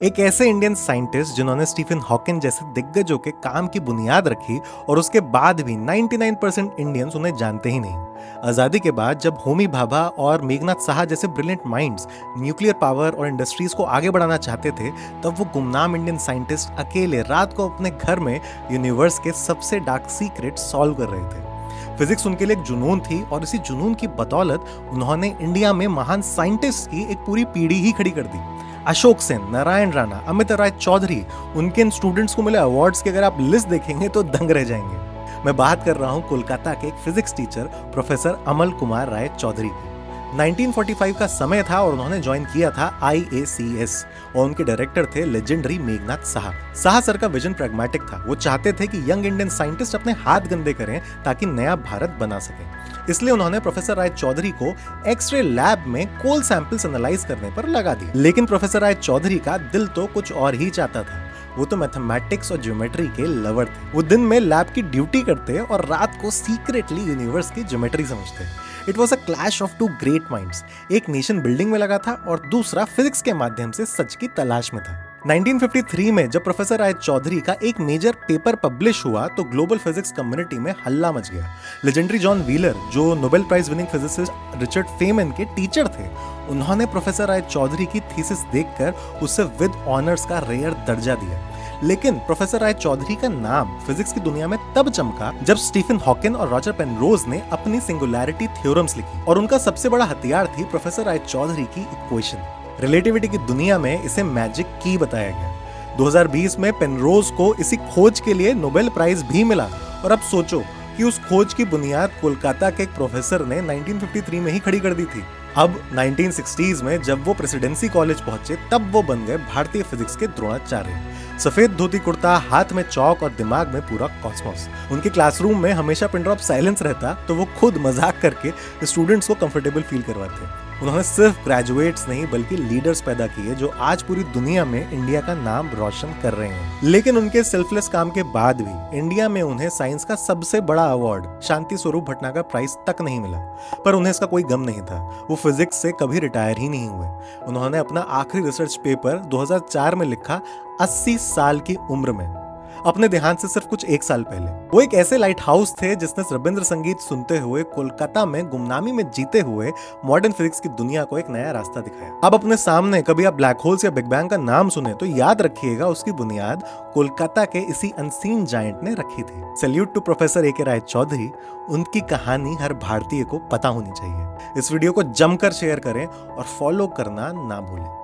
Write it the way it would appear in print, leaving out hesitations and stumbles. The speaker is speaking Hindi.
एक ऐसे इंडियन साइंटिस्ट जिन्होंने स्टीफन हॉकिंग जैसे दिग्गजों के काम की बुनियाद रखी और उसके बाद भी 99% इंडियंस उन्हें जानते ही नहीं। आजादी के बाद जब होमी भाभा और मेघनाथ साहा जैसे ब्रिलियंट माइंड्स न्यूक्लियर पावर और इंडस्ट्रीज को आगे बढ़ाना चाहते थे, तब वो गुमनाम इंडियन साइंटिस्ट अकेले रात को अपने घर में यूनिवर्स के सबसे डार्क सीक्रेट सॉल्व कर रहे थे। फिजिक्स उनके लिए एक जुनून थी और इसी जुनून की बदौलत उन्होंने इंडिया में महान साइंटिस्ट की एक पूरी पीढ़ी ही खड़ी कर दी। अशोक सेन, नारायण राणा, अमित राय चौधरी, उनके इन स्टूडेंट्स को मिले अवार्ड्स की अगर आप लिस्ट देखेंगे तो दंग रह जाएंगे। मैं बात कर रहा हूं कोलकाता के एक फिजिक्स टीचर प्रोफेसर अमल कुमार राय चौधरी की। 1945 का समय था और उन्होंने ज्वाइन किया था IACS और उनके डायरेक्टर थे लेजेंडरी मेघनाथ साहा। साहा सर का विजन प्रैग्मेटिक था। वो चाहते थे कि यंग इंडियन साइंटिस्ट अपने हाथ गंदे करें ताकि नया भारत बना सके। इसलिए उन्होंने प्रोफेसर राय चौधरी को एक्सरे लैब में कोल सैंपल्स एनालाइज करने पर लगा दिया। लेकिन प्रोफेसर राय चौधरी का दिल तो कुछ और ही चाहता था। वो तो मैथमेटिक्स और ज्योमेट्री के लवर थे। वो दिन में लैब की ड्यूटी करते और रात को सीक्रेटली यूनिवर्स की ज्योमेट्री समझते। It was a clash of two great minds. एक नेशन बिल्डिंग में लगा था और दूसरा फिजिक्स के माध्यम से सच की तलाश में था। 1953 में जब प्रोफेसर राय चौधरी का एक मेजर पेपर पब्लिश हुआ तो ग्लोबल फिजिक्स कम्युनिटी में हल्ला मच गया। लेजेंडरी जॉन व्हीलर, जो Nobel Prize winning physicist Richard Feynman के टीचर थे, उन्होंने प्रोफेसर राय चौधरी की थीसिस देखकर उसे विद ऑनर्स का रेयर दर्जा दिया। लेकिन प्रोफेसर राय चौधरी का नाम फिजिक्स की दुनिया में तब चमका जब स्टीफन हॉकिंग और रॉजर पेनरोज ने अपनी सिंगुलैरिटी थ्योरम्स लिखी और उनका सबसे बड़ा हथियार थी प्रोफेसर राय चौधरी की इक्वेशन। रिलेटिविटी की दुनिया में इसे मैजिक की बताया गया। 2020 में पेनरोज को इसी खोज के लिए नोबेल प्राइज भी मिला। और अब सोचो कि उस खोज की बुनियाद कोलकाता के एक प्रोफेसर ने 1953 में ही खड़ी कर दी थी। अब 1960s में जब वो प्रेसिडेंसी कॉलेज पहुंचे तब वो बन गए भारतीय फिजिक्स के द्रोणाचार्य। सफेद धोती कुर्ता, हाथ में चौक और दिमाग में पूरा कॉस्मोस। उनके क्लासरूम में हमेशा पिन ड्रॉप साइलेंस रहता तो वो खुद मजाक करके स्टूडेंट्स को कंफर्टेबल फील करवाते। उन्होंने सिर्फ ग्रेजुएट्स नहीं बल्कि लीडर्स पैदा किए जो आज पूरी दुनिया में इंडिया का नाम रोशन कर रहे हैं। लेकिन उनके सेल्फलेस काम के बाद भी इंडिया में उन्हें साइंस का सबसे बड़ा अवार्ड शांति स्वरूप भटनागर प्राइज तक नहीं मिला। पर उन्हें इसका कोई गम नहीं था। वो फिजिक्स से कभी रिटायर ही नहीं हुए। उन्होंने अपना आखिरी रिसर्च पेपर 2004 में लिखा 80 साल की उम्र में, अपने देहांत से सिर्फ कुछ एक साल पहले। वो एक ऐसे लाइट हाउस थे जिसने रविंद्र संगीत सुनते हुए कोलकाता में गुमनामी में जीते हुए मॉडर्न फिजिक्स की दुनिया को एक नया रास्ता दिखाया। अब अपने सामने कभी आप ब्लैक होल्स या बिग बैंग का नाम सुने तो याद रखिएगा उसकी बुनियाद कोलकाता के इसी अनसीन जायंट ने रखी थी। Salute to professor A.K. Raychaudhuri. उनकी कहानी हर भारतीय को पता होनी चाहिए। इस वीडियो को जमकर शेयर करें और फॉलो करना ना भूलें।